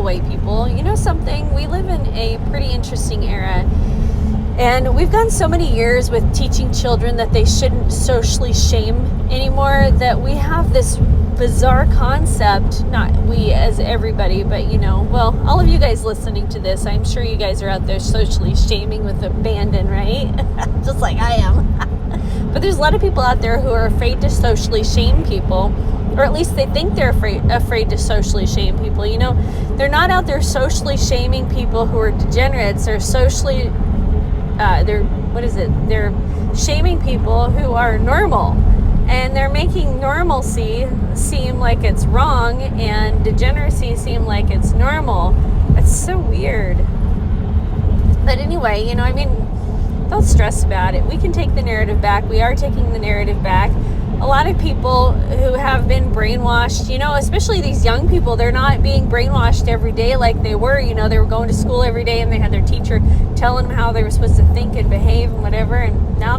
away people. You know something? We live in a pretty interesting era. And we've gone so many years with teaching children that they shouldn't socially shame anymore, that we have this bizarre concept, not we as everybody, but well, all of you guys listening to this, I'm sure you guys are out there socially shaming with abandon, right? Just like I am. But there's a lot of people out there who are afraid to socially shame people, or at least they think they're afraid to socially shame people. They're not out there socially shaming people who are degenerates. They're socially they're shaming people who are normal, and they're making normalcy seem like it's wrong and degeneracy seem like it's normal. It's so weird. But anyway, don't stress about it. We can take the narrative back. We are taking the narrative back. A lot of people who have been brainwashed, especially these young people, they're not being brainwashed every day like they were. They were going to school every day and they had their teacher telling them how they were supposed to think and behave and whatever. And now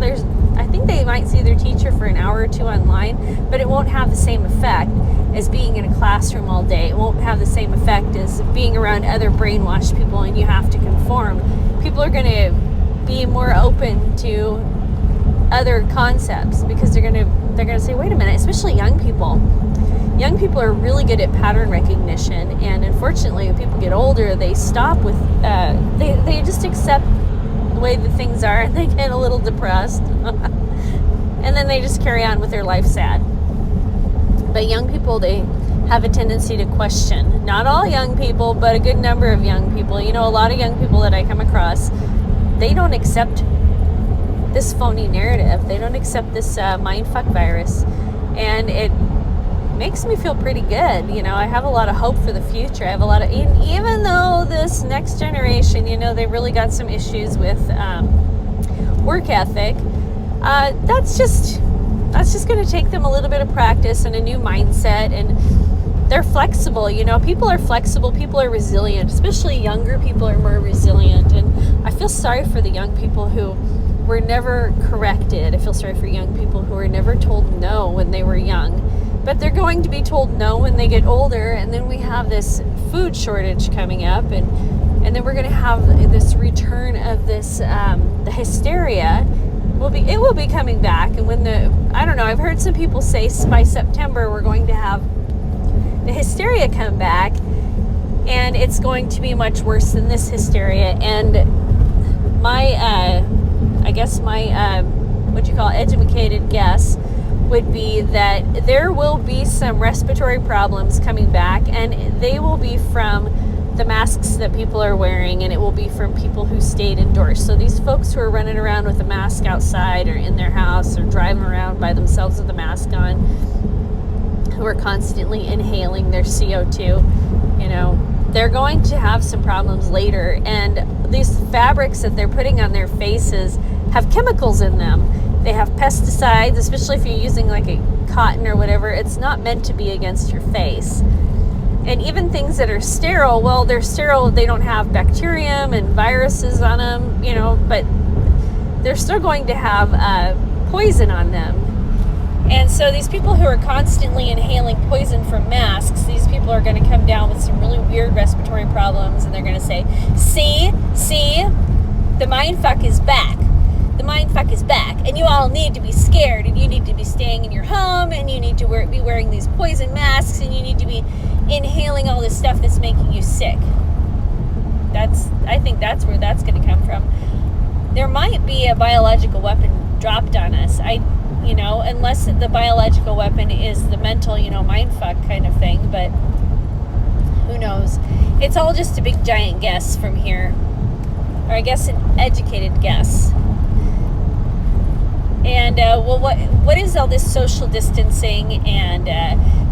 I think they might see their teacher for an hour or two online, but it won't have the same effect as being in a classroom all day. It won't have the same effect as being around other brainwashed people and you have to conform. People are going to be more open to other concepts because they're gonna say, wait a minute, especially young people. Young people are really good at pattern recognition, and unfortunately, when people get older, they stop with they just accept the way that things are, and they get a little depressed, and then they just carry on with their life sad. But young people, they have a tendency to question. Not all young people, but a good number of young people. A lot of young people that I come across, they don't accept this phony narrative. They don't accept this mindfuck virus, and it makes me feel pretty good. I have a lot of hope for the future. I have a lot of, even though this next generation, they really got some issues with work ethic. That's just going to take them a little bit of practice and a new mindset, and they're flexible. People are flexible. People are resilient. Especially younger people are more resilient, and I feel sorry for the young people who were never corrected. I feel sorry for young people who were never told no when they were young, but they're going to be told no when they get older. And then we have this food shortage coming up, and then we're going to have this return of this the hysteria. It will be coming back. And when I've heard some people say by September we're going to have the hysteria come back, and it's going to be much worse than this hysteria. And my educated guess would be that there will be some respiratory problems coming back, and they will be from the masks that people are wearing, and it will be from people who stayed indoors. So these folks who are running around with a mask outside or in their house or driving around by themselves with a mask on, who are constantly inhaling their CO2, they're going to have some problems later. And these fabrics that they're putting on their faces have chemicals in them. They have pesticides, especially if you're using like a cotton or whatever. It's not meant to be against your face. And even things that are sterile, well, they're sterile. They don't have bacterium and viruses on them, but they're still going to have poison on them. And so these people who are constantly inhaling poison from masks, these people are going to come down with some really weird respiratory problems, and they're going to say, see, the mindfuck is back. The mindfuck is back, and you all need to be scared, and you need to be staying in your home, and you need to be wearing these poison masks, and you need to be inhaling all this stuff that's making you sick. I think that's where that's going to come from. There might be a biological weapon dropped on us. Unless the biological weapon is the mental, mindfuck kind of thing, but who knows? It's all just a big giant guess from here, or I guess an educated guess. And what is all this social distancing and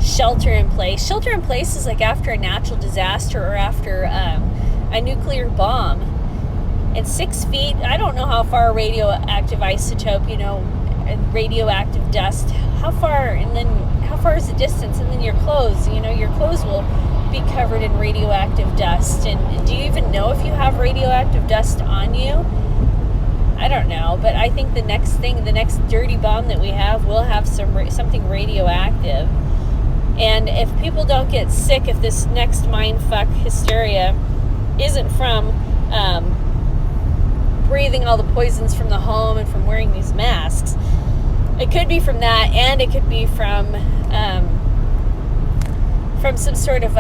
shelter in place? Shelter in place is like after a natural disaster or after a nuclear bomb. And 6 feet, I don't know how far a radioactive isotope, radioactive dust, how far is the distance? And then your clothes will be covered in radioactive dust. And do you even know if you have radioactive dust on you? I don't know, but I think the next dirty bomb that we have will have something radioactive. And if people don't get sick, if this next mindfuck hysteria isn't from breathing all the poisons from the home and from wearing these masks, it could be from that, and it could be from some sort of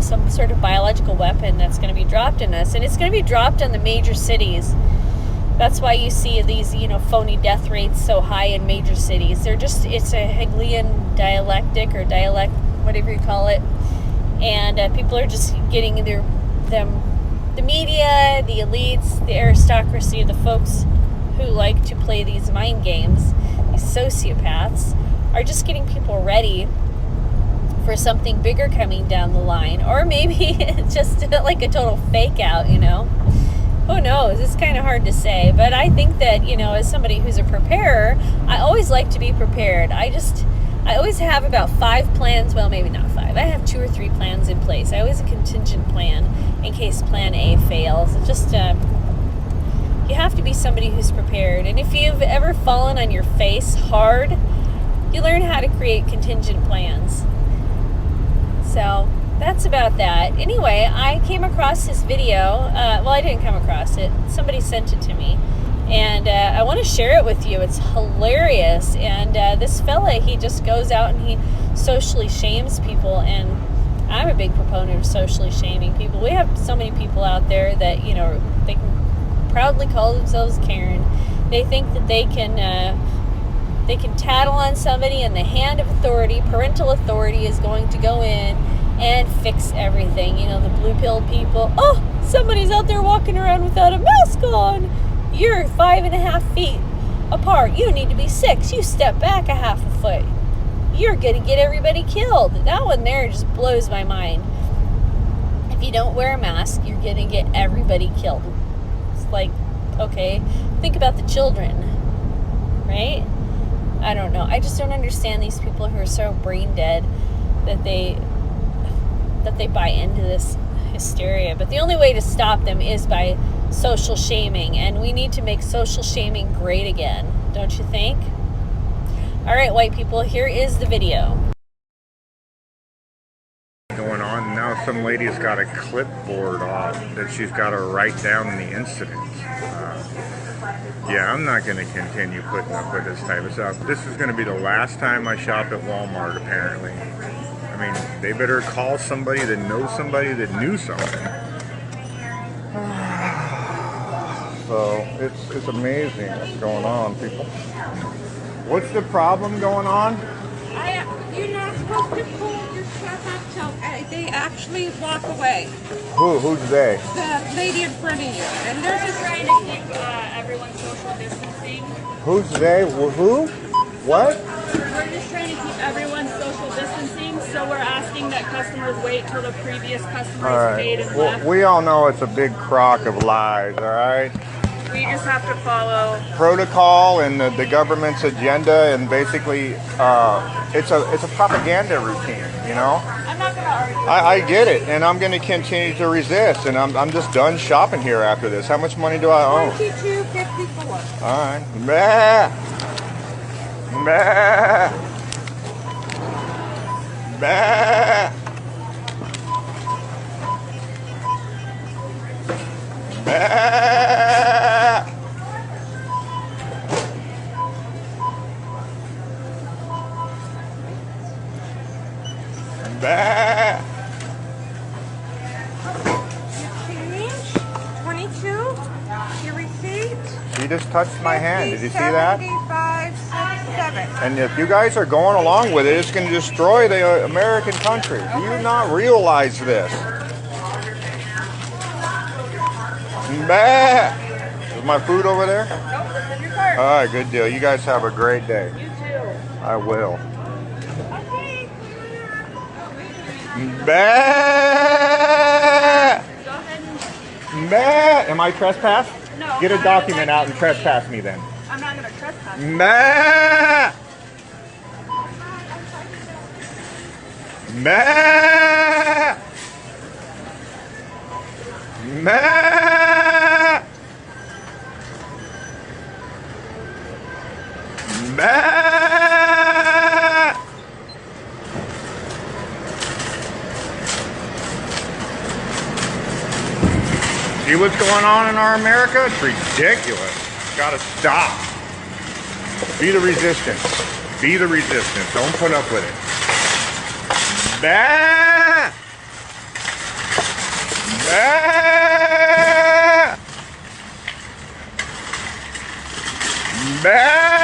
some sort of biological weapon that's going to be dropped in us, and it's going to be dropped on the major cities. That's why you see these, phony death rates so high in major cities. It's a Hegelian dialectic or dialect, whatever you call it, and people are just getting the media, the elites, the aristocracy, the folks who like to play these mind games, these sociopaths, are just getting people ready for something bigger coming down the line, or maybe just like a total fake out, Who knows? It's kind of hard to say, but I think that, as somebody who's a preparer, I always like to be prepared. I always have about 5 plans, well, maybe not 5. I have 2 or 3 plans in place. I always have a contingent plan in case plan A fails. It's just, you have to be somebody who's prepared. And if you've ever fallen on your face hard, you learn how to create contingent plans. So that's about that. Anyway, I came across this video. Well, I didn't come across it. Somebody sent it to me. And I want to share it with you. It's hilarious. And this fella, he just goes out and he socially shames people. And I'm a big proponent of socially shaming people. We have so many people out there that, they can proudly call themselves Karen. They think that they can tattle on somebody, and the hand of authority, parental authority, is going to go in and fix everything. The blue pill people. Oh, somebody's out there walking around without a mask on. You're 5.5 feet apart. You need to be 6. You step back a half a foot. You're going to get everybody killed. That one there just blows my mind. If you don't wear a mask, you're going to get everybody killed. It's like, okay, think about the children, right? I don't know. I just don't understand these people who are so brain dead that they buy into this hysteria. But the only way to stop them is by social shaming, and we need to make social shaming great again, don't you think? All right, white people, here is the video. Going on now, some lady's got a clipboard off that she's got to write down the incidents. Yeah, I'm not going to continue putting up with this type of stuff. This is going to be the last time I shop at Walmart, apparently. I mean, they better call somebody that knows somebody that knew something. So, it's amazing what's going on, people. What's the problem going on? You're not supposed to pull your stuff up till they actually walk away. Who's they? The lady in front of you. And they're just trying to keep everyone social distancing. Who's they? Who? What? We're just trying to keep everyone social distancing, so we're asking that customers wait till the previous customers paid and left. We all know it's a big crock of lies, all right? We just have to follow protocol and the government's agenda, and basically it's a propaganda routine, I'm not going to argue. I get it, and I'm going to continue to resist, and I'm just done shopping here after this. How much money do I owe? $22.54. All right. Bah. Bah. Bah. Bah. Bah. Change, 22, your receipt. She just touched my hand. Did you see that? 75.67. And if you guys are going along with it, it's going to destroy the American country. Do you not realize this? Bah. Is my food over there? Nope, it's in your cart. All right, good deal. You guys have a great day. You too. I will. Okay. Bah. Go ahead and... Bah. Am I trespassed? No. Get a document out and trespass me then. I'm not going to trespass. Bah. Bah. Bah. Bah. See what's going on in our America? It's ridiculous. Gotta stop. Be the resistance. Be the resistance. Don't put up with it. Bah! Bah! Bah!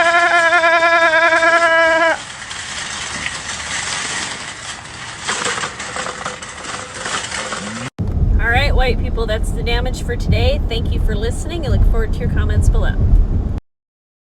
All right, white people, that's the damage for today. Thank you for listening. I look forward to your comments below.